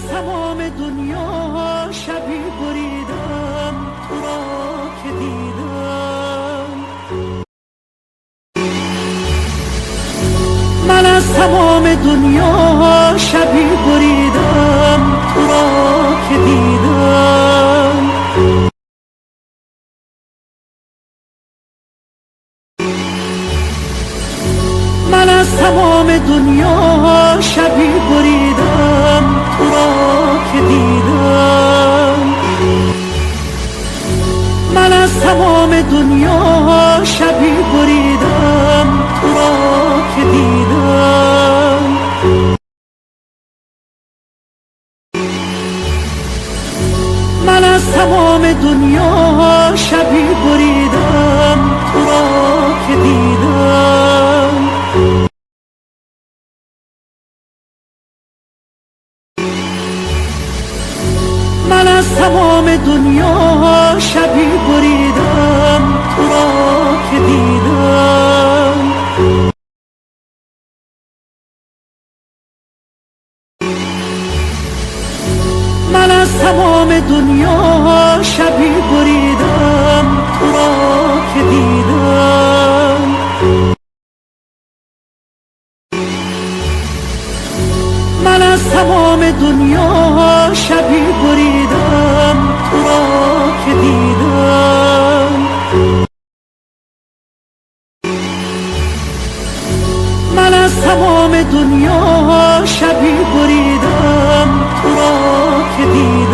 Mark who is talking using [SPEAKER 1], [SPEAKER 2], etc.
[SPEAKER 1] تمام دنیا شبی بریدم تو را که دیدم. من از تمام دنیا شبی بریدم تو را که دیدم. من از تمام دنیا شبی بریدم تو را که دیدم. من از تمام دنیا شبی بریدم تو را که دیدم. من از تمام دنیا شبی بریدم تو را که دیدم. من از تمام دنیا شبی بریدم تو را که دیدم. من از تمام دنیا شبی بریدم تو را که دیدم. من از تمام دنیا شبی بریدم تو را که دیدم. من از تمام دنیا شبی بریدم تو را که دیدم.